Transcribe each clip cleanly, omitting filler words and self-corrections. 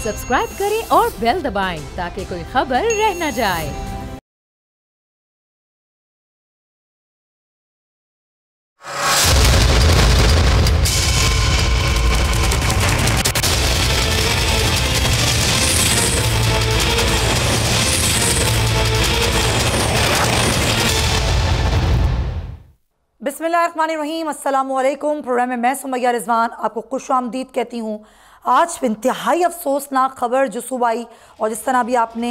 Subscribe करें और bell दबाएं ताकि कोई खबर रह न जाए। बिस्मिल्लाहिर्रहमानिर्रहीम, अस्सलामुअलैकुम। प्रोग्राम में मैं सुमैया रिजवान आपको खुशामदीद कहती हूँ। आज इंतहाई अफसोसनाक खबर जो सुबह आई और जिस तरह अभी आपने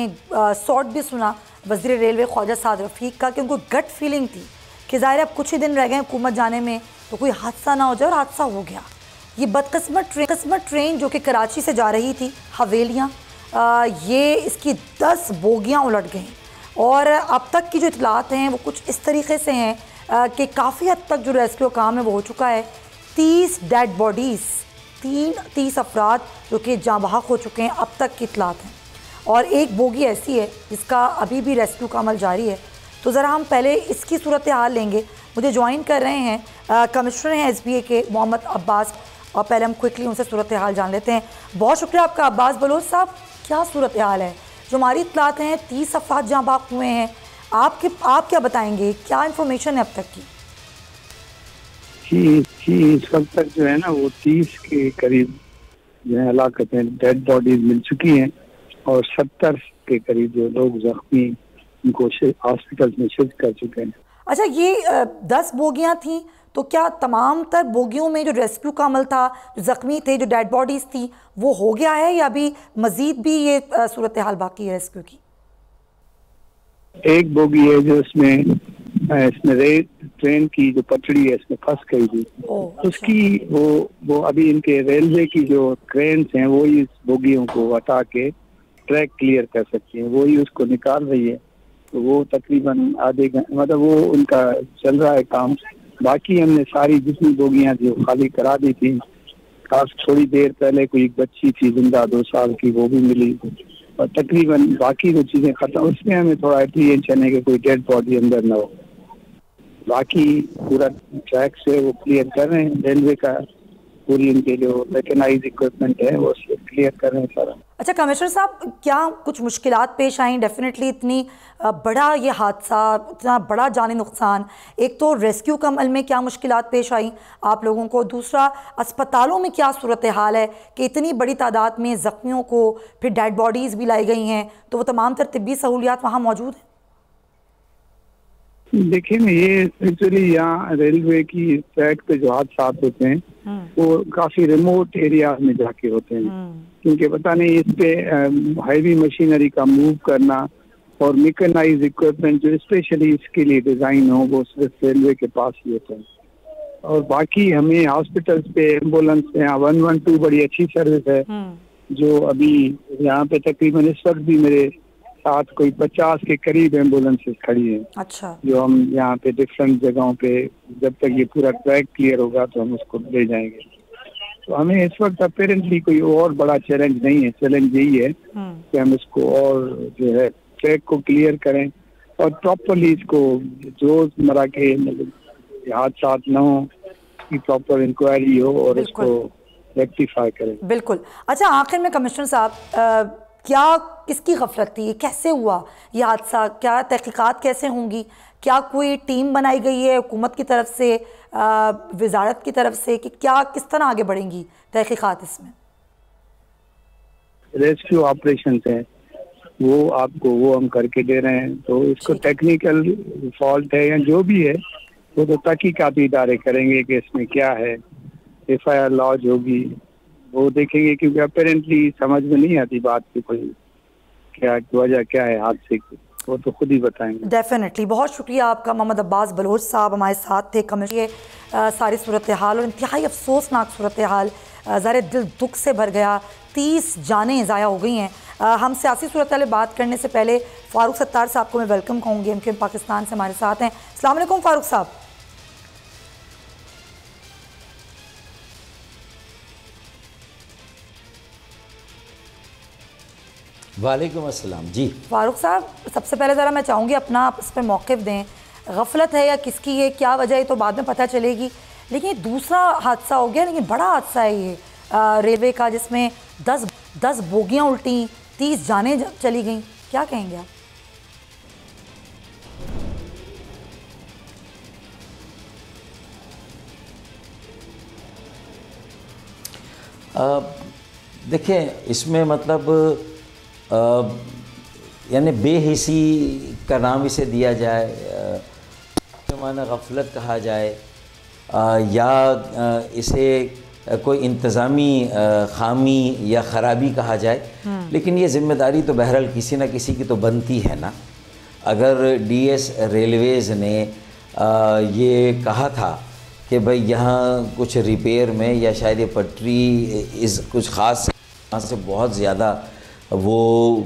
शॉर्ट भी सुना वज़ीर रेलवे ख्वाजा साद रफ़ीक का कि उनको गट फीलिंग थी कि ज़ाहिर अब कुछ ही दिन रह गए हुकूमत जाने में तो कोई हादसा ना हो जाए, और हादसा हो गया। ये बदकिस्मत ट्रेन जो कि कराची से जा रही थी हवेलियाँ, ये इसकी 10 बोगियाँ उलट गई और अब तक की जो इतलात हैं वो कुछ इस तरीके से हैं कि काफ़ी हद तक जो रेस्क्यू काम है वो हो चुका है। 30 डेड बॉडीज़, 30 अफराद जो कि जाँ बहक हो चुके हैं अब तक की इतलात हैं, और एक बोगी ऐसी है जिसका अभी भी रेस्क्यू का अमल जारी है। तो ज़रा हम पहले इसकी सूरत हाल लेंगे। मुझे ज्वाइन कर रहे हैं कमिश्नर हैं SBA के मोहम्मद अब्बास, और पहले हम क्विकली उनसे सूरत हाल जान लेते हैं। बहुत शुक्रिया आपका अब्बास बलोच साहब। क्या सूरत हाल है? जो हमारी इतलात हैं 30 अफराद जाँ बहक हुए हैं, आप क्या बताएंगे, क्या इन्फॉर्मेशन है अब तक की? जी, इस वक्त तक जो है ना वो 30 के करीब जो है हलाकतें डेड बॉडीज मिल चुकी हैं और 70 के करीब जो लोग जख्मी उनको हॉस्पिटल में शिफ्ट कर चुके हैं। अच्छा, ये 10 बोगियां थी, तो क्या तमाम तर बोगियों में जो रेस्क्यू का अमल था, जो जख्मी थे, जो डेड बॉडीज थी, वो हो गया है या अभी मजीद भी ये सूरत हाल बाकी है रेस्क्यू की? एक बोगी है जो इसमें ट्रेन की जो पटड़ी है इसमें फंस गई थी, उसकी वो अभी इनके रेलवे की जो क्रेन्स हैं वो इस बोगियों को हटा के ट्रैक क्लियर कर सकती हैं, वो ही उसको निकाल रही है। तो वो तकरीबन आधे घंटे मतलब वो उनका चल रहा है काम। बाकी हमने सारी जितनी बोगियां थी वो खाली करा दी थी। खास थोड़ी देर पहले कोई एक बच्ची थी जिंदा 2 साल की, वो भी मिली, और तकरीबन बाकी जो चीजें खत्म, उसमें हमें थोड़ा एप्रीहेंशन है कि कोई डेड बॉडी अंदर ना हो। बाकी पूरा ट्रैक से वो क्लियर कर रहे हैं, रेलवे का पूरी उनके जो मैकेनाइज्ड इक्विपमेंट है वो क्लियर कर रहे हैं सारा। अच्छा कमिश्नर साहब, क्या कुछ मुश्किलात पेश आई? डेफिनेटली इतनी बड़ा ये हादसा, इतना बड़ा जानी नुकसान, एक तो रेस्क्यू के अमल में क्या मुश्किलात पेश आई आप लोगों को, दूसरा अस्पतालों में क्या सूरत हाल है कि इतनी बड़ी तादाद में ज़ख्मियों को फिर डेड बॉडीज़ भी लाई गई हैं, तो वो तमाम तर तिब्बी सहूलियात वहाँ मौजूद हैं? देखिए ना, ये एक्चुअली यहाँ रेलवे की ट्रैक पे जो हादसा होते हैं वो काफी रिमोट एरिया में जाके होते हैं, क्योंकि पता नहीं इस पे हैवी मशीनरी का मूव करना और मैकेनाइज्ड इक्विपमेंट जो स्पेशली इसके लिए डिजाइन हो वो सिर्फ रेलवे के पास ही होते हैं। और बाकी हमें हॉस्पिटल्स पे एम्बुलेंस, यहाँ 112 बड़ी अच्छी सर्विस है जो अभी यहाँ पे तकरीबन इस वक्त भी मेरे साथ कोई 50 के करीब एम्बुलेंसेस खड़ी हैं। अच्छा, जो हम यहाँ पे डिफरेंट जगहों पे जब तक ये पूरा ट्रैक क्लियर होगा तो हम उसको ले जाएंगे। तो हमें इस वक्त अपेरेंटली कोई और बड़ा चैलेंज नहीं है। चैलेंज यही है कि हम इसको और जो है ट्रैक को क्लियर करें और प्रॉपरली इसको रोजमर्रा के हादसा न हो, की प्रॉपर इंक्वायरी हो और इसको रेक्टिफाई करें। बिल्कुल। अच्छा, आखिर में कमिश्नर साहब, क्या किसकी गफलत थी, कैसे हुआ ये हादसा, क्या तहकीकात कैसे होंगी, क्या कोई टीम बनाई गई है हुकूमत की तरफ से, वजारत की तरफ से, कि क्या किस तरह आगे बढ़ेंगी तहकीकात इसमें? रेस्क्यू ऑपरेशन है वो हम करके दे रहे हैं, तो इसको टेक्निकल फॉल्ट है या जो भी है वो तो तहकीकाती इदारे करेंगे कि इसमें क्या है, FIR लॉज होगी, वो देखेंगे, क्योंकि अपेरेंटली समझ में नहीं आती बात की कोई क्या वजह क्या है हादसे की, वो तो खुद ही बताएंगे। डेफिनेटली। बहुत शुक्रिया आपका मोहम्मद अब्बास बलोच साहब हमारे साथ थे। कमिश्नर सारी सूरत हाल और इंतहाई अफसोसनाक सूरत हाल, ज़ाहिर दिल दुख से भर गया। 30 जानें ज़ाया हो गई हैं। हम सियासी सूरत हाल बात करने से पहले फ़ारूक सत्तार साहब को मैं वेलकम कहूँगी, MQM पाकिस्तान से हमारे साथ हैं। अस्सलाम वालेकुम फ़ारूक साहब। वालेकुम अस्सलाम जी। फ़ारूक साहब, सबसे पहले ज़रा मैं चाहूँगी अपना आप इस पर मौक़िफ़ दें, गफलत है या किसकी है, क्या वजह है, तो बाद में पता चलेगी। लेकिन दूसरा हादसा हो गया, लेकिन बड़ा हादसा है ये रेलवे का, जिसमें 10 10 बोगियां उल्टी, 30 जानें चली गईं, क्या कहेंगे आप? देखें, इसमें मतलब यानी बेहिसी का नाम इसे दिया जाए, माना गफलत कहा जाए, या इसे कोई इंतज़ामी खामी या ख़राबी कहा जाए, लेकिन ये ज़िम्मेदारी तो बहरहाल किसी न किसी की तो बनती है ना। अगर डीएस रेलवेज़ ने ये कहा था कि भाई यहाँ कुछ रिपेयर में या शायद ये पटरी इस कुछ ख़ास से बहुत ज़्यादा वो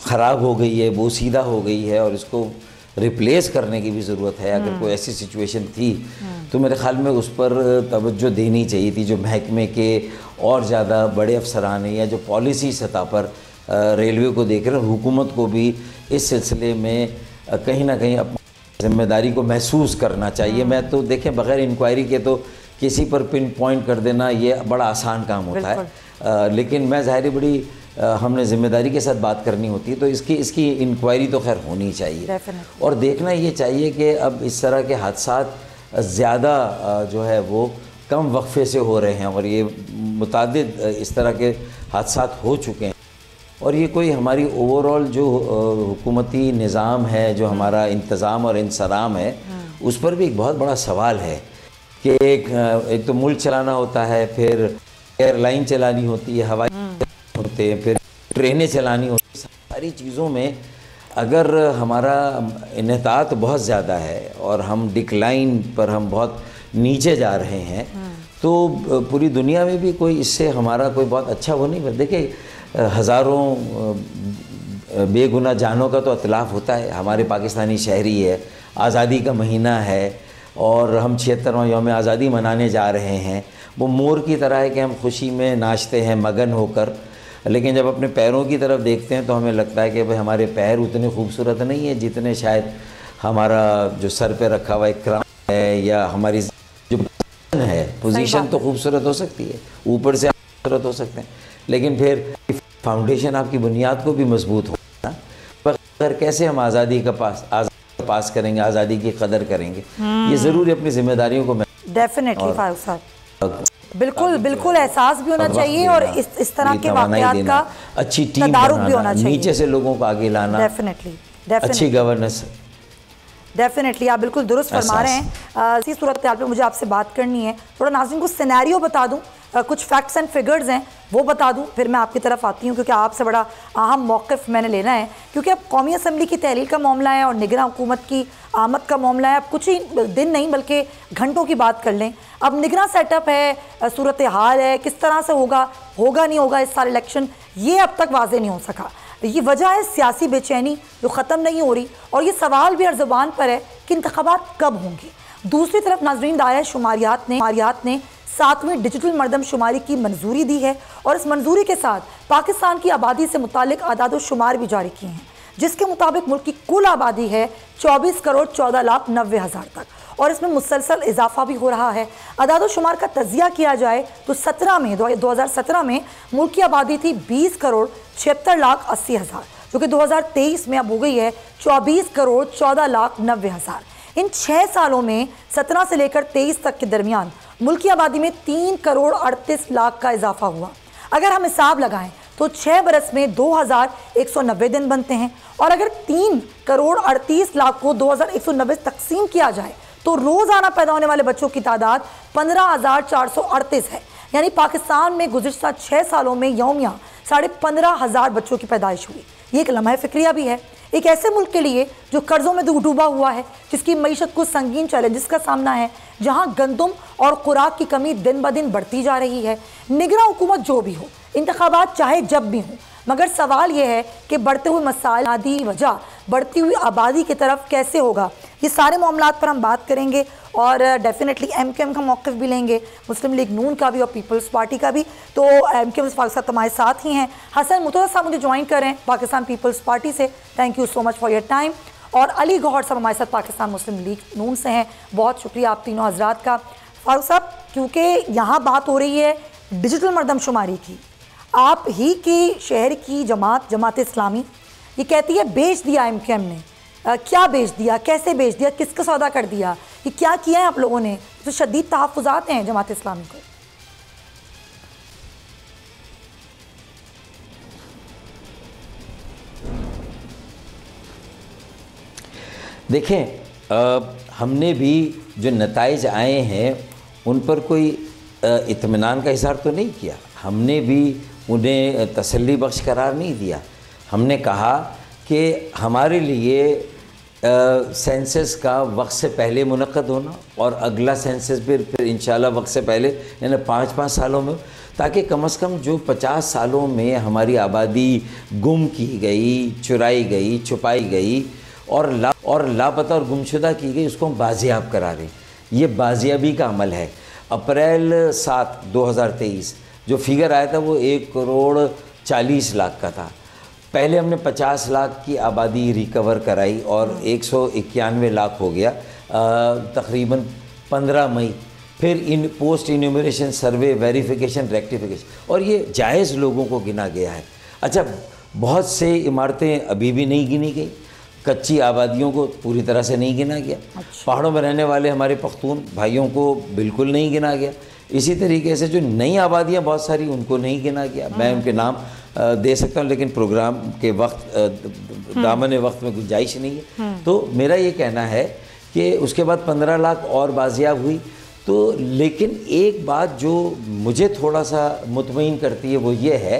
ख़राब हो गई है, बोसीदा हो गई है और इसको रिप्लेस करने की भी ज़रूरत है, अगर कोई ऐसी सिचुएशन थी तो मेरे ख़्याल में उस पर तवज्जो देनी चाहिए थी। जो महकमे के और ज़्यादा बड़े अफसरान या जो पॉलिसी सतह पर रेलवे को देख रहे हैं, हुकूमत को भी इस सिलसिले में कहीं ना कहीं अपनी ज़िम्मेदारी को महसूस करना चाहिए। मैं तो देखें, बग़ैर इंक्वायरी के तो किसी पर पिन पॉइंट कर देना ये बड़ा आसान काम होता है, लेकिन मैं ज़ाहिर बड़ी हमने ज़िम्मेदारी के साथ बात करनी होती है, तो इसकी इंक्वायरी तो खैर होनी चाहिए और देखना ये चाहिए कि अब इस तरह के हादसात ज़्यादा जो है वो कम वक्फे से हो रहे हैं और ये मुतादिद इस तरह के हादसात हो चुके हैं और ये कोई हमारी ओवरऑल जो हुकूमती निज़ाम है, जो हमारा इंतज़ाम और इंसराम है, उस पर भी एक बहुत बड़ा सवाल है कि एक तो मुल्क चलाना होता है, फिर एयरलाइन चलानी होती है, हवाई होते हैं, फिर ट्रेनें चलानी होती हैं। सारी चीज़ों में अगर हमारा इन्हतात बहुत ज़्यादा है और हम डिक्लाइन पर हम बहुत नीचे जा रहे हैं, तो पूरी दुनिया में भी कोई इससे हमारा कोई बहुत अच्छा वो नहीं कर। देखिए, हज़ारों बेगुनाह जानों का तो इतलाफ़ होता है। हमारे पाकिस्तानी शहरी है, आज़ादी का महीना है और हम 76वां यौम आज़ादी मनाने जा रहे हैं। वो मोर की तरह है कि हम खुशी में नाचते हैं मगन होकर, लेकिन जब अपने पैरों की तरफ देखते हैं तो हमें लगता है कि भाई हमारे पैर उतने खूबसूरत नहीं है जितने शायद हमारा जो सर पे रखा हुआ एक क्राउन है या हमारी जो है पोजीशन तो खूबसूरत हो सकती है, ऊपर से खूबसूरत हो सकते हैं, लेकिन फिर फाउंडेशन आपकी बुनियाद को भी मजबूत हो ना। पर कैसे हम आज़ादी का पास करेंगे, आज़ादी की कदर करेंगे, ये ज़रूर अपनी जिम्मेदारियों को डेफिनेटली फारूक साहब बिल्कुल बिल्कुल एहसास भी होना चाहिए और इस तरह के वाक़यात का अच्छी टीम भी होना चाहिए, नीचे से लोगों को आगे लाना, डेफिनेटली अच्छी गवर्नेंस। डेफिनेटली आप बिल्कुल दुरुस्त फरमा रहे हैं। इसी सूरत हाल पे मुझे आपसे बात करनी है, थोड़ा नाज़रीन को सिनेरियो बता दूं, कुछ फैक्ट्स एंड फिगर्स हैं वो बता दूं, फिर मैं आपकी तरफ आती हूं क्योंकि आपसे बड़ा अहम मौक़िफ़ मैंने लेना है, क्योंकि अब कौमी असम्बली की तहलील का मामला है और निगरान हुकूमत की आमद का मामला है। अब कुछ ही दिन नहीं बल्कि घंटों की बात कर लें। अब निगरान सेटअप है, सूरत हाल है, किस तरह से होगा नहीं होगा इस साल इलेक्शन, ये अब तक वाज़ेह नहीं हो सका। ये वजह है सियासी बेचैनी जो ख़त्म नहीं हो रही और ये सवाल भी हर ज़ुबान पर है कि इंतख़ाबात कब होंगे। दूसरी तरफ नाज़रीन, दायरा शुमारियात ने 7वीं डिजिटल मरदमशुमारी की मंजूरी दी है और इस मंजूरी के साथ पाकिस्तान की आबादी से मुतालिक आदाद शुमार भी जारी किए हैं, जिसके मुताबिक मुल्क की कुल आबादी है 24,14,90,000 तक और इसमें मुसलसल इजाफा भी हो रहा है। आदाद शुमार का तजिया किया जाए तो 2017 में मुल्क की आबादी थी 20,76,80,000 जो कि 2023 में अब हो गई है 24,14,90,000। इन 6 सालों में 17 से लेकर 23 तक के दरमियान मुल्क की आबादी में 3,38,00,000 का इजाफा हुआ। अगर हम हिसाब लगाएं तो 6 बरस में 2,190 दिन बनते हैं और अगर 3,38,00,000 को 2,190 तकसीम किया जाए तो रोज़ाना पैदा होने वाले बच्चों की तादाद 15,438 है। यानी पाकिस्तान में गुज़िश्ता 6 सालों में यौमिया 15,500 बच्चों की पैदाइश हुई। ये एक लम्हा फ़िक्रिया भी है एक ऐसे मुल्क के लिए जो कर्ज़ों में डूबा हुआ है, जिसकी मईशत को संगीन चैलेंजेस का सामना है, जहां गंदम और खुराक की कमी दिन ब दिन बढ़ती जा रही है। निगरान हुकूमत जो भी हो, इंतखाबात चाहे जब भी हों, मगर सवाल यह है कि बढ़ते हुए मसाइल आदि वजह बढ़ती हुई आबादी की तरफ कैसे होगा। ये सारे मामलात पर हम बात करेंगे और डेफिनेटली MKM का मौक़िफ़ भी लेंगे, मुस्लिम लीग नून का भी और पीपल्स पार्टी का भी। तो MKM पाकिस्तान हमारे साथ ही हैं। हसन मुतवल्लिल साहब मुझे ज्वाइन करें पाकिस्तान पीपल्स पार्टी से, thank you so much for your time. और अली गौहर साहब हमारे साथ पाकिस्तान मुस्लिम लीग नून से हैं, बहुत शुक्रिया आप तीनों हजरात का। फारूक साहब, क्योंकि यहाँ बात हो रही है डिजिटल मरदमशुमारी की, आप ही के शहर की जमात इस्लामी ये कहती है बेच दिया MQM ने। क्या बेच दिया, कैसे बेच दिया, किसका सौदा कर दिया, ये क्या किया है आप लोगों ने? तो शदीद तहफ़्फ़ुज़ात हैं जमात इस्लामी को। देखें, हमने भी जो नताइज आए हैं उन पर कोई इत्मीनान का इज़हार तो नहीं किया। हमने भी उन्हें तसल्ली बख्श करार नहीं दिया। हमने कहा कि हमारे लिए सेंसस का वक्त से पहले मुनक़्क़द होना और अगला सेंसस फिर इंशाल्लाह वक्त से पहले यानी 5-5 सालों में, ताकि कम से कम जो 50 सालों में हमारी आबादी गुम की गई, चुराई गई, छुपाई गई और लापता और गुमशुदा की गई, उसको हम बाजियाब करा दें। ये बाजियाबी का अमल है। अप्रैल 7, 2023 जो फिगर आया था वो 1,40,00,000 का था। पहले हमने 50 लाख की आबादी रिकवर कराई और 191 लाख हो गया तकरीबन 15 मई। फिर इन पोस्ट इन्यूमरेशन सर्वे, वेरिफिकेशन, रेक्टिफिकेशन, और ये जायज़ लोगों को गिना गया है। अच्छा, बहुत से इमारतें अभी भी नहीं गिनी गई, कच्ची आबादियों को पूरी तरह से नहीं गिना गया। अच्छा। पहाड़ों में रहने वाले हमारे पख्तून भाइयों को बिल्कुल नहीं गिना गया। इसी तरीके से जो नई आबादियाँ बहुत सारी उनको नहीं गिना गया। मैं उनके नाम दे सकता हूँ लेकिन प्रोग्राम के वक्त दामन वक्त में गुंजाइश नहीं है। तो मेरा ये कहना है कि उसके बाद 15 लाख और बाजियाब हुई। तो लेकिन एक बात जो मुझे थोड़ा सा मुतमईन करती है वो ये है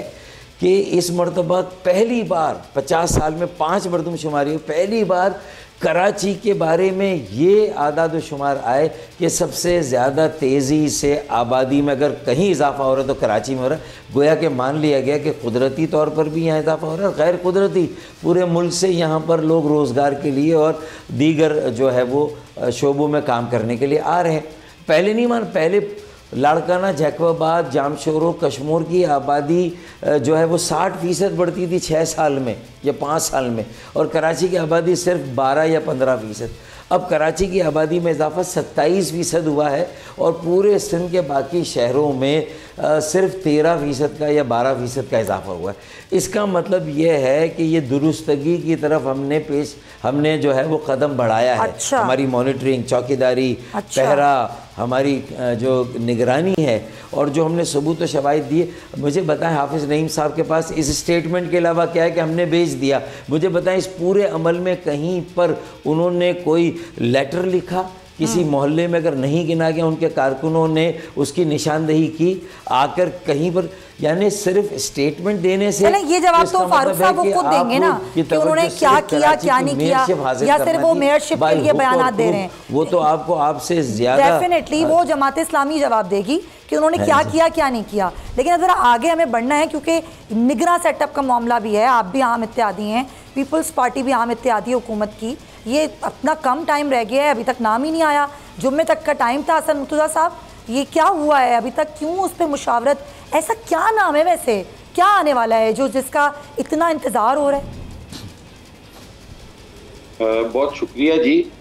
कि इस मरतबा पहली बार 50 साल में 5 मरदमशुमारी हो, पहली बार कराची के बारे में ये आदाद शुमार आए कि सबसे ज़्यादा तेज़ी से आबादी में अगर कहीं इजाफा हो रहा है तो कराची में हो रहा है। गोया कि मान लिया गया कि कुदरती तौर पर भी यहाँ इजाफा हो रहा है, गैर कुदरती पूरे मुल्क से यहाँ पर लोग रोज़गार के लिए और दीगर जो है वो शोबों में काम करने के लिए आ रहे हैं। पहले नहीं पहले लाड़काना, जैकबाबाद, जामशोरो, कश्मीर की आबादी जो है वो 60% बढ़ती थी 6 साल में या 5 साल में, और कराची की आबादी सिर्फ 12 या 15%। अब कराची की आबादी में इजाफा 27% हुआ है और पूरे सिंध के बाकी शहरों में सिर्फ 13% का या 12% का इजाफा हुआ है। इसका मतलब ये है कि ये दुरुस्तगी की तरफ हमने जो है वो कदम बढ़ाया है। अच्छा। हमारी मॉनिटरिंग, चौकीदारी, अच्छा। पहरा, हमारी जो निगरानी है और जो हमने सबूत व शवाहिद दिए। मुझे बताएं हाफिज़ नईम साहब के पास इस स्टेटमेंट के अलावा क्या है कि हमने बेच दिया? मुझे बताएं इस पूरे अमल में कहीं पर उन्होंने कोई लेटर लिखा? किसी मोहल्ले में अगर नहीं गिना गया, उनके कारकुनों ने उसकी निशानदेही की आकर कहीं पर, यानी सिर्फ स्टेटमेंट देने से ये जवाब तो फारूक साहब वो खुद देंगे ना कि उन्होंने क्या किया क्या नहीं किया, या सिर्फ वो मेयरशिप के लिए बयान दे रहे हैं। वो तो आपको आपसे ज्यादा डेफिनेटली वो जमात इस्लामी जवाब देगी कि उन्होंने क्या किया क्या नहीं किया। लेकिन अब जरा आगे हमें बढ़ना है क्योंकि निगरान सेटअप का मामला भी है। आप भी अहम इत्तेहादी हैं, पीपल्स पार्टी भी अहम इत्तेहादी हुकूमत की। ये अपना कम टाइम रह गया है, अभी तक नाम ही नहीं आया। जुम्मे तक का टाइम था। हसन मुर्तज़ा साहब, ये क्या हुआ है अभी तक, क्यों उस पर मुशावरत? ऐसा क्या नाम है वैसे, क्या आने वाला है जिसका इतना इंतज़ार हो रहा है? बहुत शुक्रिया जी।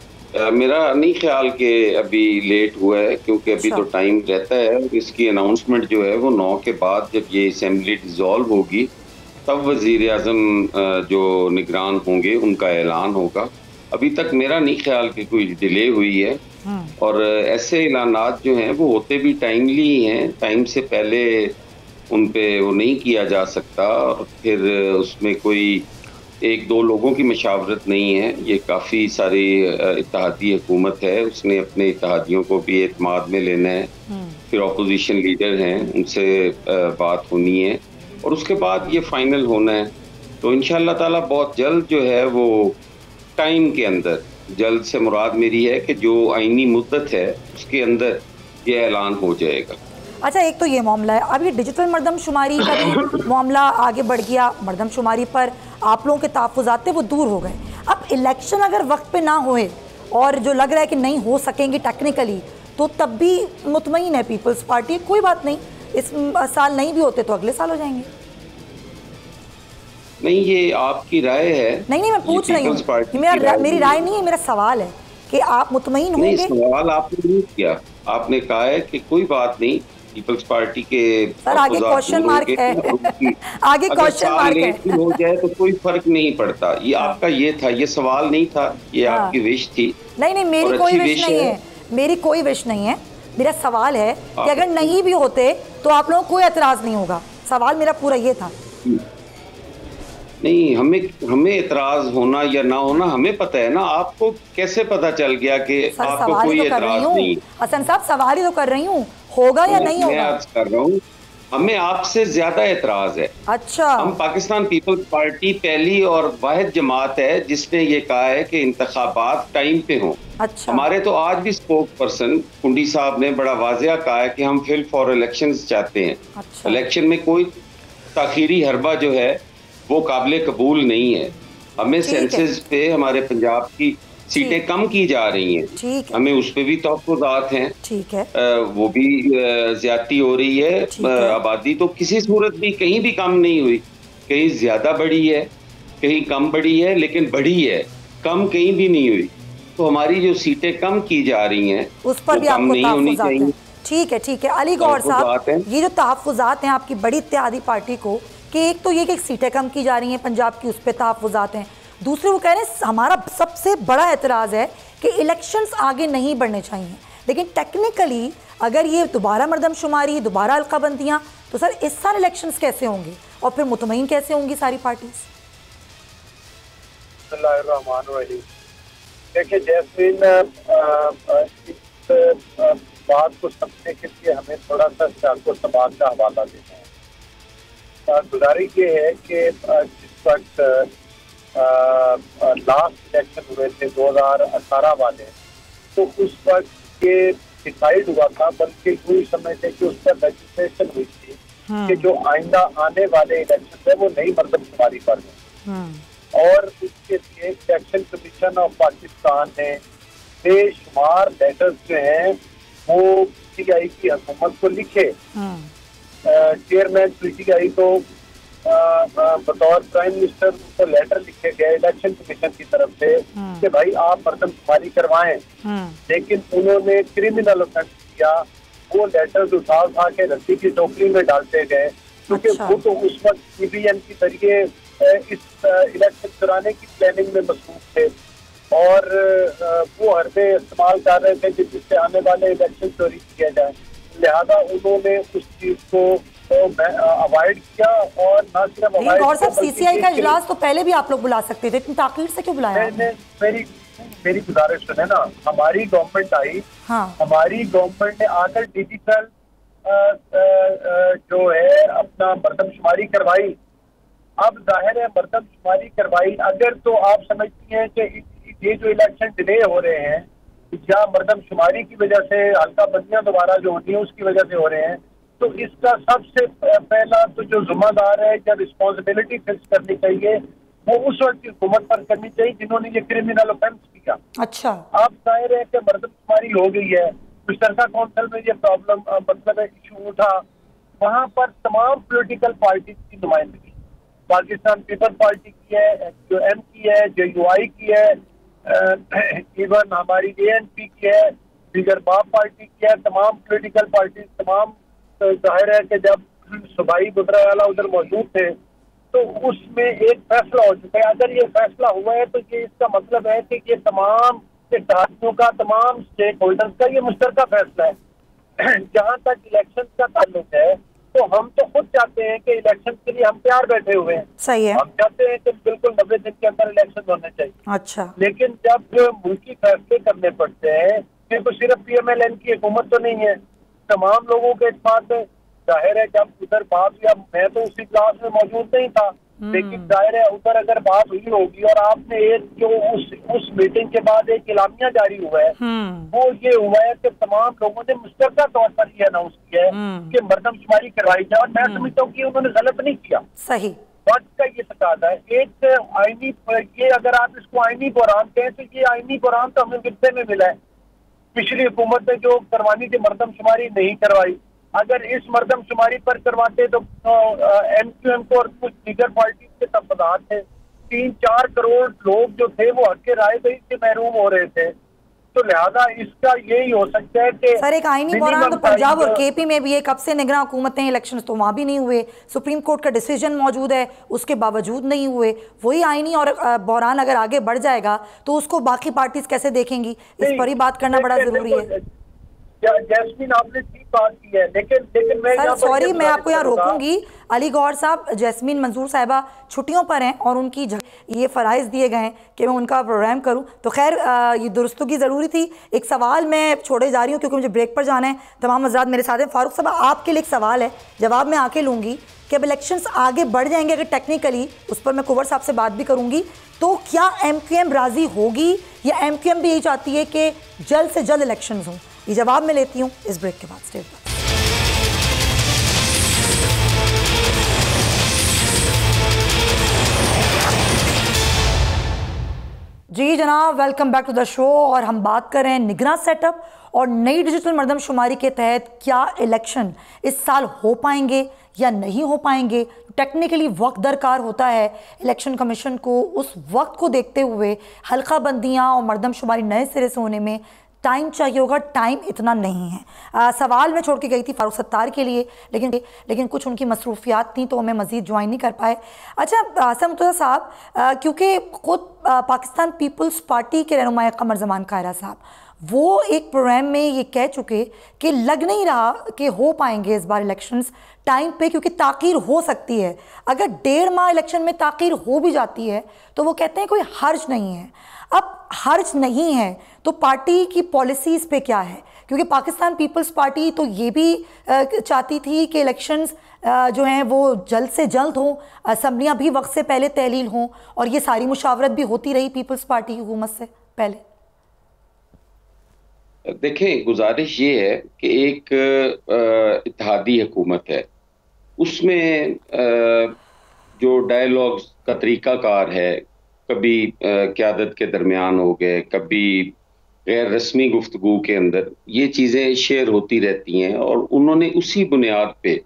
मेरा नहीं ख्याल कि अभी लेट हुआ है क्योंकि अभी तो टाइम रहता है। इसकी अनाउंसमेंट जो है वो 9 के बाद जब ये असेंबली डिसॉल्व होगी तब वज़ीर आज़म जो निगरान होंगे उनका ऐलान होगा। अभी तक मेरा नहीं ख्याल कि कोई डिले हुई है और ऐसे ऐलानात जो हैं वो होते भी टाइमली हैं। टाइम से पहले उन पे वो नहीं किया जा सकता और फिर उसमें कोई 1-2 लोगों की मशावरत नहीं है। ये काफ़ी सारी इत्तेहादी हुकूमत है, उसने अपने इत्तेहादियों को भी एतमाद में लेना है। फिर अपोजिशन लीडर हैं, उनसे बात होनी है और उसके बाद ये फाइनल होना है। तो इंशाअल्लाह ताला बहुत जल्द जो है वो टाइम के अंदर, जल्द से मुराद मेरी है कि जो आईनी मुद्दत है उसके अंदर ये ऐलान हो जाएगा। अच्छा, एक तो ये मामला है। अब ये डिजिटल मरदमशुमारी का भी मामला आगे बढ़ गया। मरदमशुमारी पर आप लोगों के तहफ़्फ़ुज़ात थे वो दूर हो गए। अब इलेक्शन अगर वक्त पे ना होए और जो लग रहा है कि नहीं हो सकेंगे टेक्निकली, तो तब भी मुतमईन है पीपल्स पार्टी, कोई बात नहीं, इस साल नहीं भी होते तो अगले साल हो जाएंगे। नहीं, ये आपकी राय है। नहीं, मैं पूछ रही हूँ, मेरी राय नहीं है, मेरा सवाल है कि आप मुतमईन होंगे। नहीं, सवाल आपने नहीं किया। आपने कहा है कि कोई बात नहीं, पीपल्स पार्टी के सर आगे क्वेश्चन मार्क है आगे क्वेश्चन मार्क है। हो जाए तो कोई फर्क नहीं पड़ता। ये आपका ये था, ये सवाल नहीं था, ये आपकी विश थी। नहीं मेरी कोई विश नहीं है, मेरी कोई विश नहीं है। मेरा सवाल है कि अगर नहीं भी होते तो आप लोगों को कोई एतराज नहीं होगा। सवाल मेरा पूरा ये था। नहीं, हमें एतराज होना या ना होना हमें पता है ना। आपको कैसे पता चल गया कि आपको कोई एतराज नहीं? हसन साहब सवाल ही तो कर रही हूँ, होगा या नहीं होगा? मैं अर्ज कर रहा हूँ हमें आपसे ज्यादा एतराज है। अच्छा, हम पाकिस्तान पीपल्स पार्टी पहली और वाहिद जमात है जिसने ये कहा है कि इंतखाबात टाइम पे हों। अच्छा, हमारे तो आज भी स्पोक पर्सन कुंडी साहब ने बड़ा वाजिया कहा है कि हम फिल फॉर इलेक्शंस चाहते हैं। अच्छा, इलेक्शन में कोई ताखीरी हरबा जो है वो काबिल कबूल नहीं है। हमें सेंसस पे हमारे पंजाब की सीटें कम की जा रही हैं, हमें उस पे भी तहफ़्फ़ुज़ात हैं। ठीक है, वो भी ज्यादती हो रही है। आबादी तो किसी सूरत भी कहीं भी कम नहीं हुई, कहीं ज्यादा बढ़ी है, कहीं कम बढ़ी है, लेकिन बढ़ी है, कम कहीं भी नहीं हुई। तो हमारी जो सीटें कम की जा रही हैं उस पर भी आपको नहीं होनी चाहिए। ठीक है अली गौहर साहब, ये जो तहफ़्फ़ुज़ात हैं आपकी बड़ी इत्तेहादी पार्टी को, कि एक तो ये कि सीटें कम की जा रही हैं पंजाब की, उस पर तहफ़्फ़ुज़ात हैं। दूसरे वो कह रहे हैं हमारा सबसे बड़ा एतराज़ है कि इलेक्शंस आगे नहीं बढ़ने चाहिए। लेकिन टेक्निकली अगर ये दोबारा मरदमशुमारी, दोबारा हल्काबंदियाँ, तो सर इस साल इलेक्शंस कैसे होंगे और फिर मुतमईन कैसे होंगी सारी पार्टीज? देखिए जैस्मीन, बात को समझने के लिए हमें थोड़ा सा सियासत समाज का हवाला देना है। गुजारिश ये है कि जिस वक्त लास्ट इलेक्शन हुए थे 2018 वाले, तो उस वक्त ये डिसाइड हुआ था, बल्कि यूँ समझते कि उस पर रजिस्ट्रेशन हुई थी कि जो आइंदा आने वाले इलेक्शन है वो नई मरदमशुमारी पर है। और उसके लिए इलेक्शन कमीशन ऑफ पाकिस्तान ने बेशुमार लेटर्स जो हैं वो पीटीआई की हुकूमत को लिखे। चेयरमैन पीटीआई को बतौर प्राइम मिनिस्टर को लेटर लिखे गए इलेक्शन कमीशन की तरफ से कि भाई आप मरदमशुमारी करवाएं, लेकिन उन्होंने क्रिमिनल ऑफेंस किया। वो लेटर्स उठा के रस्सी की टोकरी में डालते गए, क्योंकि वो तो उस वक्त ईवीएम के जरिए इस इलेक्शन कराने की प्लानिंग में मसरूफ थे और वो हरबे इस्तेमाल कर रहे थे जिससे आने वाले इलेक्शन चोरी किया जाए। लिहाजा उन्होंने उस चीज को अवॉइड किया। और न सिर्फ गौर साहब, सीसीआई का इजलास तो पहले भी आप लोग बुला सकते थे, इतनी ताकीर से क्यों बुलाया? मेरी गुजारिश सुने ना, हमारी गवर्नमेंट आई, हमारी गवर्नमेंट ने आकर डिजिटल जो है अपना मरदमशुमारी करवाई। अब जाहिर है मरदमशुमारी करवाई, अगर तो आप समझती हैं कि ये जो इलेक्शन डिले हो रहे हैं या मरदमशुमारी की वजह से हल्का बंदियां दोबारा जो होती है उसकी वजह से हो रहे हैं, तो इसका सबसे पहला तो जो जिम्मेदार है या रिस्पॉन्सिबिलिटी फिक्स करनी चाहिए वो उस वक्त की हुकूमत पर करनी चाहिए जिन्होंने ये क्रिमिनल ऑफेंस किया। अच्छा, आप जाहिर है कि मरदमशुमारी हो गई है, मुश्तरका काउंसिल में ये प्रॉब्लम मतलब इशू उठा, वहाँ पर तमाम पॉलिटिकल पार्टीज की नुमाइंदगी, पाकिस्तान पीपल्स पार्टी की है, JUM की है, JUI की है, इवन हमारी ANP की है, दीगर बाप पार्टी की है, तमाम पॉलिटिकल पार्टीज, तमाम जाहिर है कि जब सूबाई गुजरावाला उधर मौजूद थे तो उसमें एक फैसला हो चुका है। अगर ये फैसला हुआ है तो ये इसका मतलब है कि ये तमाम हितधारकों का, तमाम स्टेक होल्डर्स का ये मुश्तरका फैसला है। जहाँ तक इलेक्शन का ताल्लुक है तो हम तो खुद चाहते हैं कि इलेक्शन के लिए हम तैयार बैठे हुए हैं। सही है, हम चाहते हैं कि बिल्कुल 90 दिन के अंदर इलेक्शन होने चाहिए। अच्छा, लेकिन जब मुल्की फैसले करने पड़ते हैं, तो सिर्फ PMLN की हुकूमत तो नहीं है, तमाम लोगों के साथ जाहिर है जब उधर बात हुई, अब मैं तो उसी क्लास में मौजूद नहीं था, लेकिन जाहिर है उधर अगर बात हुई होगी और आपने एक जो उस मीटिंग के बाद एक इलामिया जारी हुआ है वो ये हुआ है कि तमाम लोगों ने मुश्तरका तौर पर ये अनाउंस किया है कि मरदमशुमारी करवाई जाए। और मैं समझता हूँ कि उन्होंने गलत नहीं किया, सही वक्त का ये तकाजा है। एक आईनी, ये अगर आप इसको आईनी बहरान कहें तो ये आईनी बहरान तो हमें विरसे में मिला है। पिछली हुकूमत ने जो करवानी थी मरदमशुमारी नहीं करवाई, अगर इस मरदमशुमारी पर करवाते तो MQM को और कुछ दीगर पार्टी के तफदात थे, 3-4 करोड़ लोग जो थे वो हक राय से महरूम हो रहे थे। तो लिहाजा इसका यही हो सकता है कि सर एक आईनी बहरान तो पंजाब और केपी में भी है, कब से निगरान हुकूमतें, इलेक्शंस तो वहाँ भी नहीं हुए, सुप्रीम कोर्ट का डिसीजन मौजूद है उसके बावजूद नहीं हुए। वही आईनी और बहरान अगर आगे बढ़ जाएगा तो उसको बाकी पार्टीज कैसे देखेंगी, इस पर ही बात करना बड़ा जरूरी है। जैस्मीन आपने ठीक बात की है, लेकिन मैं सर सॉरी मैं आपको यहाँ रोकूंगी। अली गौहर साहब, जैस्मीन मंजूर साहिबा छुट्टियों पर हैं और उनकी ये फ़राइज़ दिए गए हैं कि मैं उनका प्रोग्राम करूं, तो खैर ये दुरुस्तगी ज़रूरी थी। एक सवाल मैं छोड़े जा रही हूँ क्योंकि मुझे ब्रेक पर जाना है। तमाम हज़रात मेरे साथ हैं। फारूक साहब आपके लिए एक सवाल है, जवाब मैं आके लूँगी कि अब इलेक्शंस आगे बढ़ जाएंगे अगर टेक्निकली, उस पर मैं कुंवर साहब से बात भी करूँगी, तो क्या MQM राज़ी होगी या MQM भी यही चाहती है कि जल्द से जल्द इलेक्शन हों? ये जवाब मैं लेती हूँ इस ब्रेक के बाद। स्टे पर। जी जनाब, welcome back to the show. और हम बात कर रहे हैं निगरान सेटअप और नई डिजिटल मरदमशुमारी के तहत क्या इलेक्शन इस साल हो पाएंगे या नहीं हो पाएंगे। टेक्निकली वक्त दरकार होता है इलेक्शन कमीशन को, उस वक्त को देखते हुए हल्का बंदियाँ और मरदमशुमारी नए सिरे से होने में टाइम चाहिए होगा, टाइम इतना नहीं है। सवाल मैं छोड़ के गई थी फारूक सत्तार के लिए, लेकिन कुछ उनकी मसरूफियात थी तो हमें मज़ीद ज्वाइन नहीं कर पाए। अच्छा आसिम मुर्तज़ा साहब, क्योंकि ख़ुद पाकिस्तान पीपल्स पार्टी के रहनुमा कमर ज़मान कायरा साहब वो एक प्रोग्राम में ये कह चुके कि लग नहीं रहा कि हो पाएंगे इस बार इलेक्शंस टाइम पे, क्योंकि ताख़ीर हो सकती है। अगर 1.5 माह इलेक्शन में ताख़ीर हो भी जाती है तो वो कहते हैं कोई हर्ज नहीं है। अब हर्ज नहीं है तो पार्टी की पॉलिसीज़ पे क्या है, क्योंकि पाकिस्तान पीपल्स पार्टी तो ये भी चाहती थी कि इलेक्शंस जो हैं वो जल्द से जल्द हों, असम्बलियाँ भी वक्त से पहले तहलील हों, और ये सारी मुशावरत भी होती रही पीपल्स पार्टी की हुकूमत से पहले। देखें, गुजारिश ये है कि एक इत्तेहादी हुकूमत है, उसमें जो डायलॉग का तरीक़ाकार है, कभी क़यादत के दरमियान हो गए, कभी गैर रस्मी गुफ्तगू के अंदर ये चीज़ें शेयर होती रहती हैं, और उन्होंने उसी बुनियाद पे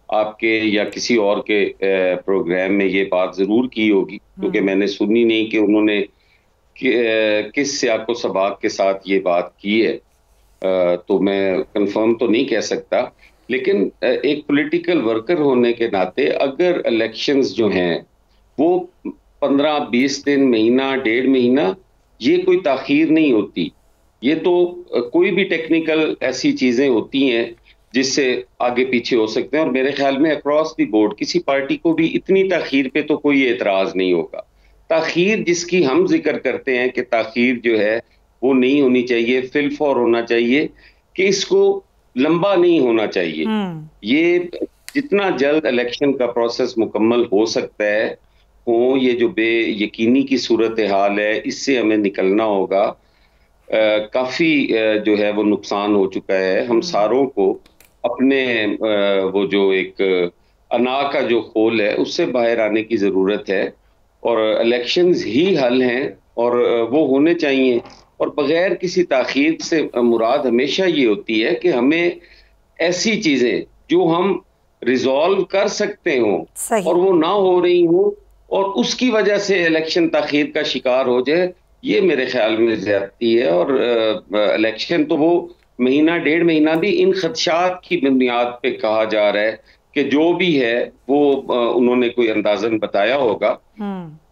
आपके या किसी और के प्रोग्राम में ये बात ज़रूर की होगी, क्योंकि मैंने सुनी नहीं कि उन्होंने किस सियाक़ो सबाक़ के साथ ये बात की है, तो मैं कंफर्म तो नहीं कह सकता। लेकिन एक पॉलिटिकल वर्कर होने के नाते अगर इलेक्शंस जो हैं वो 15-20 दिन, महीना, 1.5 महीना, ये कोई ताख़ीर नहीं होती। ये तो कोई भी टेक्निकल ऐसी चीज़ें होती हैं जिससे आगे पीछे हो सकते हैं, और मेरे ख्याल में अक्रॉस द बोर्ड किसी पार्टी को भी इतनी ताख़ीर पे तो कोई एतराज़ नहीं होगा। ताख़ीर जिसकी हम जिक्र करते हैं कि ताख़ीर जो है वो नहीं होनी चाहिए, फिलफौर होना चाहिए, कि इसको लंबा नहीं होना चाहिए। ये जितना जल्द इलेक्शन का प्रोसेस मुकम्मल हो सकता है हो, ये जो बेयकीनी की सूरत हाल है इससे हमें निकलना होगा। काफ़ी जो है वो नुकसान हो चुका है, हम सारों को अपने वो जो एक अना का जो खोल है उससे बाहर आने की ज़रूरत है, और इलेक्शंस ही हल हैं और वो होने चाहिए। और बग़ैर किसी ताख़ीर से मुराद हमेशा ये होती है कि हमें ऐसी चीज़ें जो हम रिजॉल्व कर सकते हों और वो ना हो रही हों, और उसकी वजह से इलेक्शन ताख़ीर का शिकार हो जाए, ये मेरे ख्याल में ज़्यादती है। और इलेक्शन तो वो महीना, 1.5 महीना भी इन खदशात की बुनियाद पे कहा जा रहा है कि जो भी है वो उन्होंने कोई अंदाज़न बताया होगा।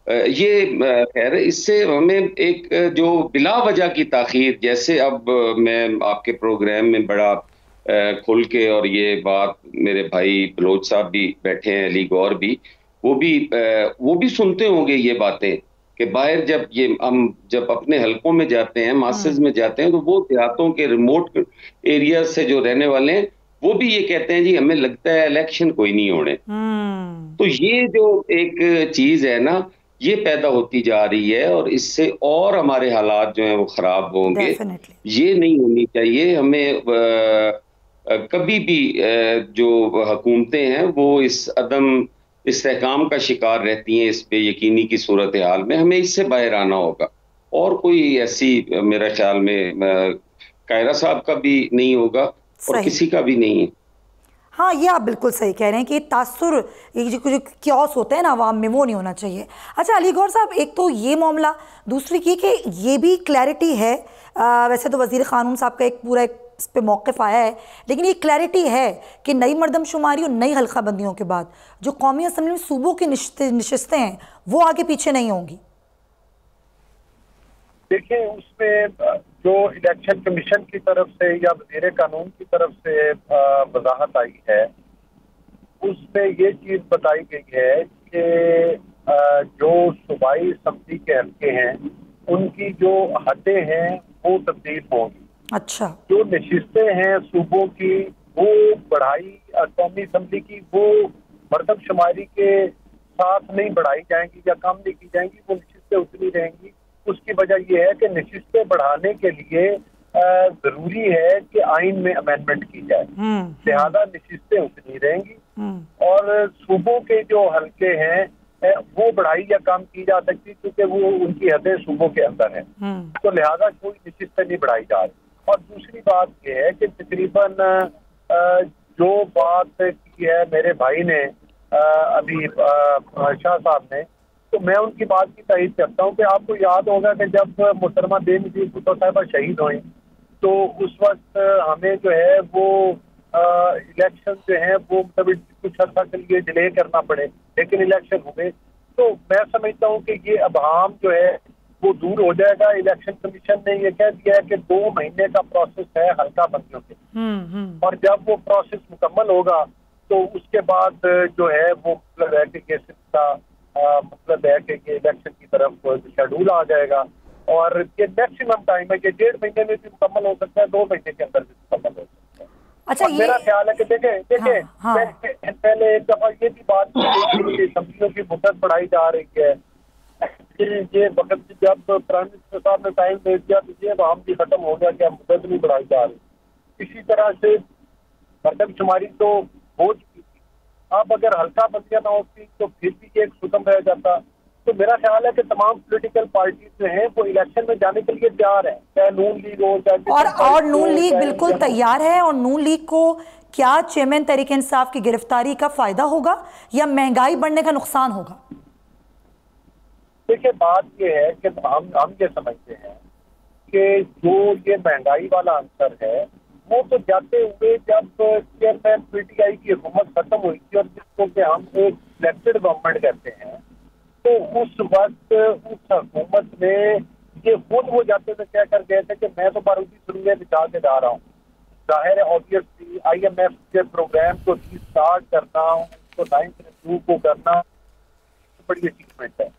ये खैर, इससे हमें एक जो बिला वजह की ताख़ीर, जैसे अब मैं आपके प्रोग्राम में बड़ा खुल के, और ये बात मेरे भाई बलोच साहब भी बैठे हैं, अली गौर भी, वो भी सुनते होंगे ये बातें कि बाहर जब अपने हलकों में जाते हैं, मासेस में जाते हैं, तो वो देहातों के रिमोट एरिया से जो रहने वाले हैं वो भी ये कहते हैं जी हमें लगता है इलेक्शन कोई नहीं होने। तो ये जो एक चीज़ है ना, ये पैदा होती जा रही है, और इससे और हमारे हालात जो हैं वो ख़राब होंगे। ये नहीं होनी चाहिए। हमें कभी भी जो हुकूमतें हैं वो इस अदम इस्तेहकाम का शिकार रहती हैं, इस बेयकीनी की सूरत हाल में हमें इससे बाहर आना होगा। और कोई ऐसी मेरे ख्याल में कायरा साहब का भी नहीं होगा और किसी का भी नहीं है। हाँ, ये आप बिल्कुल सही कह रहे हैं कि तासुर, ये जो क्योस होते हैं ना आवाम में, वो नहीं होना चाहिए। अच्छा अली गौर साहब, एक तो ये मामला, दूसरी कि ये भी क्लैरिटी है, वैसे तो वज़ीर क़ानून साहब का एक पूरा इस पे मौक़िफ़ आया है, लेकिन ये क्लैरिटी है कि नई मरदमशुमारी और नई हल्का बंदियों के बाद जो कौमी असम्बली में सूबों की नशिस्तें हैं वो आगे पीछे नहीं होंगी। देखिए, उसमें जो इलेक्शन कमीशन की तरफ से या वज़ीर कानून की तरफ से वजाहत आई है, उसमें ये चीज़ बताई गई है कि जो सूबाई असम्बली के हल्के हैं उनकी जो हदें हैं वो तब्दील होंगी। अच्छा। जो नशिस्तें हैं सूबों की वो बढ़ाई, कौमी असम्बली की वो मरदमशुमारी के साथ नहीं बढ़ाई जाएंगी या कम नहीं की जाएंगी, वो नशिस्तें उतनी रहेंगी। उसकी वजह यह है कि नशिस्तें बढ़ाने के लिए जरूरी है कि आइन में अमेंडमेंट की जाए, लिहाजा नशिस्तें उतनी रहेंगी और सूबों के जो हल्के हैं वो बढ़ाई या कम की जा सकती, क्योंकि वो उनकी हदें सूबों के अंदर है, तो लिहाजा कोई नशिस्तें नहीं बढ़ाई जा रही। और दूसरी बात यह है कि तकरीबन जो बात की है मेरे भाई ने अभी शाह साहब ने, तो मैं उनकी बात की तारीफ करता हूँ कि आपको याद होगा कि जब मोहतरमा बेनज़ीर भुट्टो साहिबा शहीद हुई तो उस वक्त हमें जो है वो इलेक्शन जो है वो मतलब कुछ अर्सा के लिए डिले करना पड़े, लेकिन इलेक्शन हुए। तो मैं समझता हूँ कि ये अबहाम जो है वो दूर हो जाएगा। इलेक्शन कमीशन ने ये कह दिया है कि 2 महीने का प्रोसेस है हल्का बंदियों के, और जब वो प्रोसेस मुकम्मल होगा तो उसके बाद जो है वो मतलब है कि ये सिलसिला मतलब है कि ये इलेक्शन की तरफ शेड्यूल आ जाएगा और ये मैक्सिमम टाइम है कि 1.5 महीने में भी मुकम्मल हो सकता है, 2 महीने के अंदर भी मुकम्मल हो सकता है। अच्छा, मेरा ख्याल है कि देखें पहले एक दफा ये भी बात की सब्जियों की मुद्दत बढ़ाई जा रही है, ये वक्त जब प्राइम मिनिस्टर साहब ने टाइम दे दिया तो ये वहां भी खत्म हो गया कि मुद्दत नहीं बढ़ाई जा रही। इसी तरह से मरदमशुमारी तो हो चुकी थी, अब अगर हल्का बंदियां ना होती तो फिर भी एक सुगम रह जाता। तो मेरा ख्याल है कि तमाम पॉलिटिकल पार्टी जो हैं वो इलेक्शन में जाने के लिए तैयार है, चाहे नून लीग हो चाहे और नून लीग बिल्कुल तैयार है। और नून लीग को क्या चेयरमैन तहरीक इंसाफ की गिरफ्तारी का फायदा होगा या महंगाई बढ़ने का नुकसान होगा? देखिए, बात यह है कि हम ये समझते हैं कि जो ये महंगाई वाला आंसर है वो तो जाते हुए जब चेयरमैन पीटीआई की हुकूमत खत्म हुई थी और जिसको कि हम एक इलेक्टेड गवर्नमेंट कहते हैं, तो उस वक्त उस हुकूमत में ये खुद वो जाते हुए क्या कर गए थे कि मैं तो बारूदी सुरंगें बिछा के जा रहा हूँ। जाहिर है ऑब्वियसली IMF के प्रोग्राम को स्टार्ट करना, उसको 9th रिव्यू को करना बड़ी अचीवमेंट है।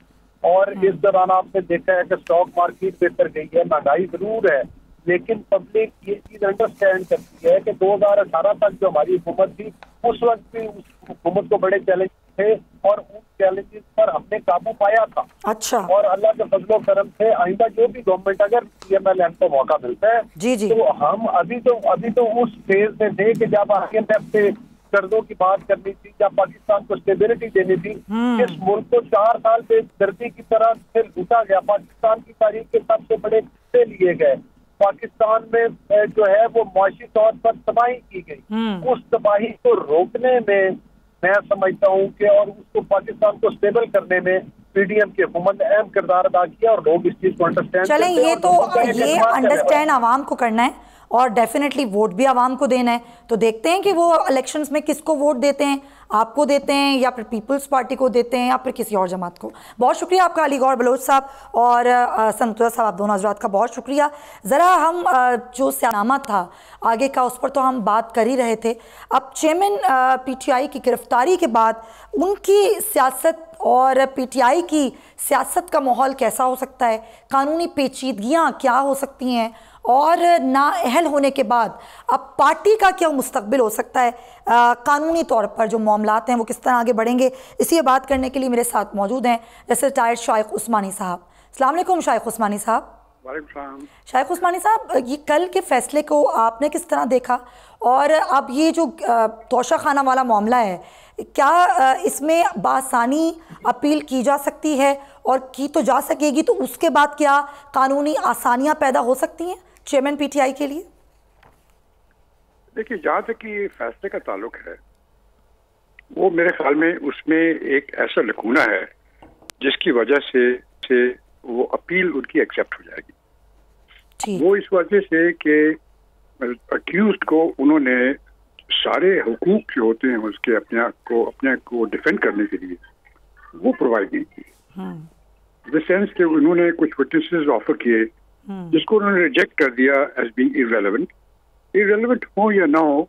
और इस दौरान आपने देखा है कि स्टॉक मार्केट बेहतर गई है, महंगाई जरूर है, लेकिन पब्लिक ये चीज अंडरस्टैंड करती है कि 2018 तक जो हमारी हुकूमत थी उस वक्त भी उस हुकूमत को बड़े चैलेंज थे और उन चैलेंजेस पर हमने काबू पाया था। अच्छा। और अल्लाह के फजलो करम से आइंदा जो भी गवर्नमेंट अगर PMLN को मौका मिलता है जी। तो हम अभी तो उस फेज में थे कि जब IMF से कर्जों की बात करनी थी या पाकिस्तान को स्टेबिलिटी देनी थी, इस मुल्क को 4 साल पे दर्दी की तरह से लूटा गया। पाकिस्तान की तारीख के सबसे बड़े हिस्से लिए गए, पाकिस्तान में जो है वो मुआशी तौर पर तबाही की गई। उस तबाही को रोकने में मैं समझता हूँ कि और उसको पाकिस्तान को स्टेबल करने में PDM की हुकूमत ने अहम किरदार अदा किया और लोग इस चीज को अंडरस्टैंड चलें, ये अंडरस्टैंड आवाम को करना है और डेफिनेटली वोट भी आवाम को देना है। तो देखते हैं कि वो इलेक्शंस में किसको वोट देते हैं, आपको देते हैं या फिर पीपल्स पार्टी को देते हैं या फिर किसी और जमात को। बहुत शुक्रिया आपका अली गौर बलोच साहब और सनतुल्ला साहब, आप दोनों हजरात का बहुत शुक्रिया। ज़रा हम जो सियानामा था आगे का उस पर तो हम बात कर ही रहे थे। अब चेयरमैन PTI की गिरफ्तारी के बाद उनकी सियासत और PTI की सियासत का माहौल कैसा हो सकता है, कानूनी पेचीदगियाँ क्या हो सकती हैं और नाअहल होने के बाद अब पार्टी का क्या मुस्तकबिल हो सकता है, कानूनी तौर पर जो मामलात हैं वो किस तरह आगे बढ़ेंगे, इसी बात करने के लिए मेरे साथ मौजूद हैं जैसे रिटायर्ड शाइख उस्मानी साहब। अस्सलाम वालेकुम शाइख उस्मानी साहब। शाइख उस्मानी साहब, ये कल के फैसले को आपने किस तरह देखा और अब ये जो तोशा खाना वाला मामला है, क्या इसमें बासानी अपील की जा सकती है और की तो जा सकेगी, तो उसके बाद क्या कानूनी आसानियां पैदा हो सकती हैं चेयरमैन PTI के लिए? देखिए, जहाँ तक कि फैसले का ताल्लुक है, वो मेरे ख्याल में उसमें एक ऐसा लकूना है जिसकी वजह से वो अपील उनकी एक्सेप्ट हो जाएगी। वो इस वजह से कि अक्यूज्ड को उन्होंने सारे हुकूक जो होते हैं उसके अपने को डिफेंड करने के लिए वो प्रोवाइड नहीं किए। द सेंस कि उन्होंने कुछ विटनेसेस ऑफर किए जिसको उन्होंने रिजेक्ट कर दिया एज बीइंग इररेलेवेंट हो या ना हो।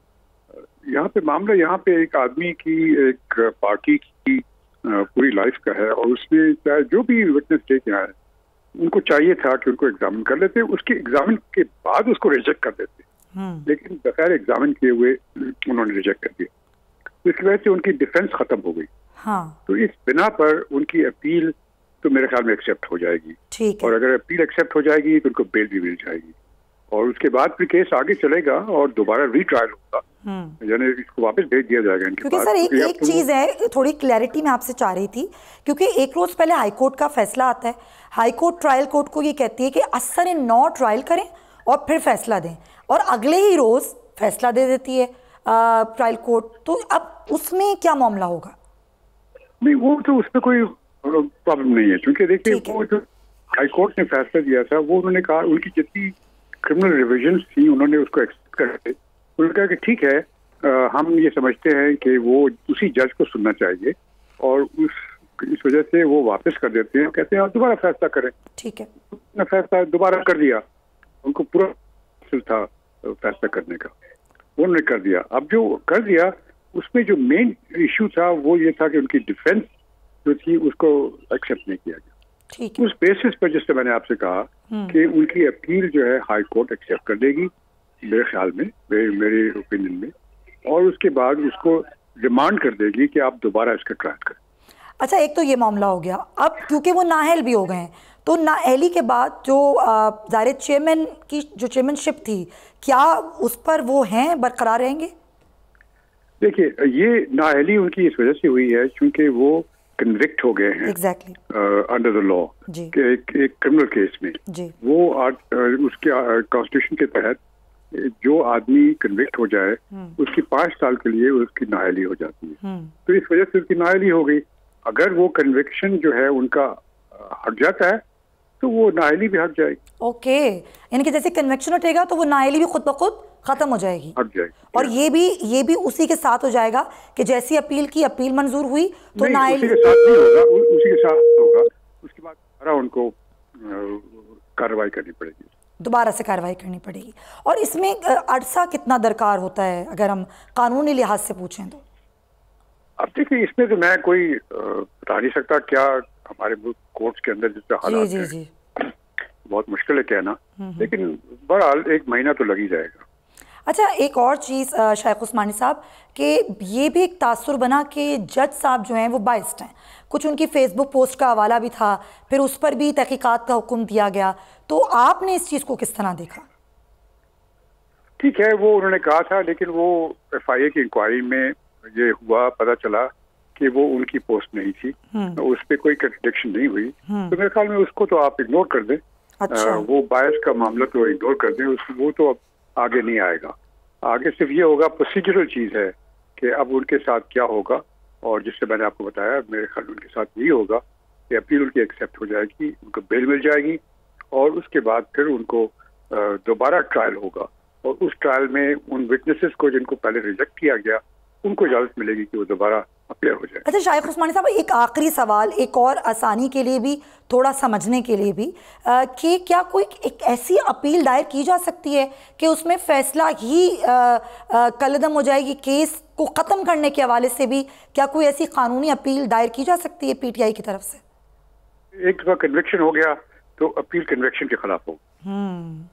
यहाँ पे मामला यहाँ पे एक आदमी की, एक पार्टी की पूरी लाइफ का है, और उसमें चाहे जो भी विटनेस लेके आए उनको चाहिए था कि उनको एग्जामिन कर लेते, उसके एग्जामिन के बाद उसको रिजेक्ट कर देते, लेकिन बगैर एग्जामिन किए हुए उन्होंने रिजेक्ट कर दिया। इसकी वजह से उनकी डिफेंस खत्म हो गई। तो इस बिना पर उनकी अपील तो मेरे ख्याल में एक्सेप्ट हो जाएगी, और अगर अपील एक्सेप्ट हो जाएगी तो उनको बेल भी मिल जाएगी, और उसके बाद फिर केस आगे चलेगा और दोबारा रीट्रायल होगा, यानी इसको वापस भेज दिया जाएगा इनके क्योंकि सर एक चीज है, थोड़ी क्लैरिटी मैं आपसे चाह रही थी, क्योंकि एक रोज पहले हाईकोर्ट का फैसला आता है। हाईकोर्ट ट्रायल कोर्ट को ये कहती है कि असर इन 9 ट्रायल करें और फिर फैसला दें, और अगले ही रोज फैसला दे देती है ट्रायल कोर्ट। तो अब उसमें क्या मामला होगा? नहीं, वो तो उसमें कोई प्रॉब्लम नहीं है, क्योंकि देखिए वो जो हाईकोर्ट ने फैसला दिया था वो उन्होंने कहा, उनकी जितनी क्रिमिनल रिविजन थी उन्होंने उसको एक्सेप्ट करके उन्होंने कहा कि ठीक है, हम ये समझते हैं कि वो उसी जज को सुनना चाहिए, और इस वजह से वो वापस कर देते हैं, कहते हैं आप दोबारा फैसला करें। ठीक है, फैसला दोबारा कर दिया, उनको पूरा था फैसला करने का, उन्होंने कर दिया। अब जो कर दिया उसमें जो मेन इश्यू था वो ये था कि उनकी डिफेंस जो थी उसको एक्सेप्ट नहीं किया गया। उस बेसिस पर, जिससे मैंने आपसे कहा कि उनकी अपील जो है हाई कोर्ट एक्सेप्ट कर देगी मेरे ख्याल में, मेरे ओपिनियन में, और उसके बाद उसको डिमांड कर देगी कि आप दोबारा इसका ट्रायल करें। अच्छा, एक तो ये मामला हो गया। अब क्योंकि वो नाअहल भी हो गए हैं, तो नाअहली के बाद जो ज़ाहिर चेयरमैन की जो चेयरमैनशिप थी, क्या उस पर वो हैं, बरकरार रहेंगे? देखिए, ये नाअहली उनकी इस वजह से हुई है क्योंकि वो कन्विक्ट हो गए हैं अंडर द लॉ के एक क्रिमिनल केस में। वो उसके कॉन्स्टिट्यूशन के तहत जो आदमी कन्विक्ट हो जाए उसकी 5 साल के लिए उसकी नाअहली हो जाती है। तो इस वजह से उसकी नाअहली हो गई। अगर वो कन्विक्शन जो है उनका हट जाता है तो वो नाअहली भी हट जाएगी। ओके, यानी कि जैसे कन्विक्शन हटेगा तो वो नाअहली भी खुद ब खुद खत्म हो जाएगी, हट जाएगी। और ये भी उसी के साथ हो जाएगा कि जैसी अपील की, अपील मंजूर हुई तो नाअहली उसी के साथ नहीं होगा, उसी के साथ होगा। उसके बाद दोबारा उनको कार्रवाई करनी पड़ेगी, दोबारा से कार्रवाई करनी पड़ेगी। और इसमें अरसा कितना दरकार होता है अगर हम कानूनी लिहाज से पूछें तो? अब देखिए, इसमें तो मैं कोई बता नहीं सकता क्या हमारे कोर्ट्स के अंदर जिससे हालात जी बहुत मुश्किल है कहना, लेकिन बहरहाल 1 महीना तो लग ही जाएगा। अच्छा, एक और चीज़ शाइख उस्मानी साहब, कि ये भी एक तासुर बना कि जज साहब जो हैं वो बाइस्ड हैं। कुछ उनकी फेसबुक पोस्ट का हवाला भी था, फिर उस पर भी तहकीकात का हुक्म दिया गया, तो आपने इस चीज़ को किस तरह देखा? ठीक है, वो उन्होंने कहा था, लेकिन वो FIA की इंक्वायरी में ये हुआ, पता चला कि वो उनकी पोस्ट नहीं थी, उस पर कोई कंट्रडिक्शन नहीं हुई। तो मेरे ख्याल में उसको तो आप इग्नोर कर दें। अच्छा। वो बायस का मामला तो इग्नोर कर दें, वो तो अब आगे नहीं आएगा। आगे सिर्फ ये होगा, प्रोसीजरल चीज़ है कि अब उनके साथ क्या होगा, और जिससे मैंने आपको बताया मेरे ख्याल उनके साथ यही होगा कि अपील उनकी एक्सेप्ट हो जाएगी, उनको बेल मिल जाएगी, और उसके बाद फिर उनको दोबारा ट्रायल होगा, और उस ट्रायल में उन विटनेसेस को जिनको पहले रिजेक्ट किया गया उनको इजाज़त मिलेगी कि वो दोबारा अपेयर हो जाए। अच्छा शाइख उस्मानी साहब, एक आखिरी सवाल, एक और आसानी के लिए भी, थोड़ा समझने के लिए भी, कि क्या कोई एक ऐसी अपील दायर की जा सकती है कि उसमें फ़ैसला ही कलदम हो जाएगी, केस को ख़त्म करने के हवाले से भी क्या कोई ऐसी कानूनी अपील दायर की जा सकती है PTI की तरफ से? एक दफ़ा कन्विक्शन हो गया तो अपील कन्विक्शन के खिलाफ होगी,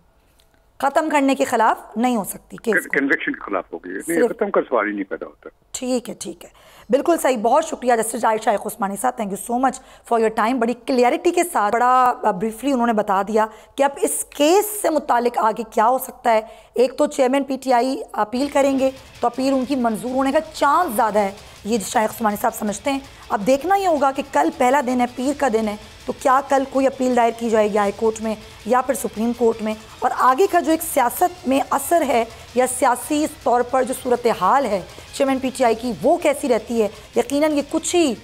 खत्म करने के खिलाफ नहीं हो सकती, केस कन्विक्शन के खिलाफ होगी, नहीं खत्म का सवाल ही नहीं पैदा होता। ठीक है, बिल्कुल सही। बहुत शुक्रिया जस्टिस शाइख उस्मानी साहब, thank you so much for your time. बड़ी क्लियरिटी के साथ, बड़ा ब्रीफली उन्होंने बता दिया कि अब इस केस से मुतालिक आगे क्या हो सकता है। एक तो चेयरमैन PTI अपील करेंगे तो अपील उनकी मंजूर होने का चांस ज़्यादा है, ये शायद उस्मानी साहब समझते हैं। अब देखना ये होगा कि कल पहला दिन है, पीर का दिन है, तो क्या कल कोई अपील दायर की जाएगी हाई कोर्ट में या फिर सुप्रीम कोर्ट में, और आगे का जो एक सियासत में असर है या सियासी तौर पर जो सूरत हाल है चेयरमैन PTI की वो कैसी रहती है, यकीनन ये कुछ ही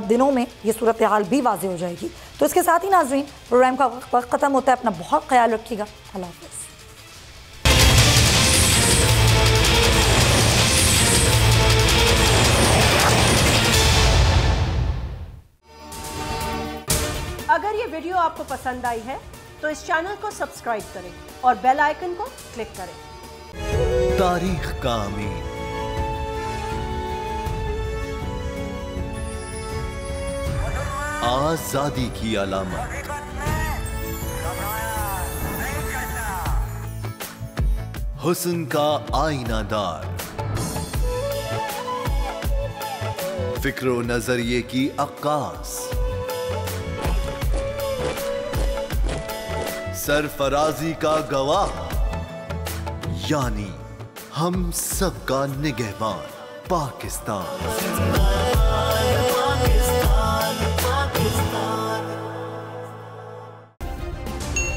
दिनों में ये सूरत हाल भी वाज़ेह हो जाएगी। तो इसके साथ ही नाज़रीन प्रोग्राम का वक्त ख़त्म होता है। अपना बहुत ख्याल रखिएगा। अल्लाह हाफ़िज़। अगर ये वीडियो आपको पसंद आई है तो इस चैनल को सब्सक्राइब करें और बेल आइकन को क्लिक करें। तारीख का अमीन, आजादी की अलामत, हुस्न का आईनादार, फिक्र नजरिए की अक्कास, सरफराजी का गवाह, यानी हम सबका निगहबान पाकिस्तान।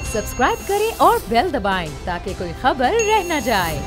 सब्सक्राइब करें और बेल दबाएं ताकि कोई खबर रह न जाए।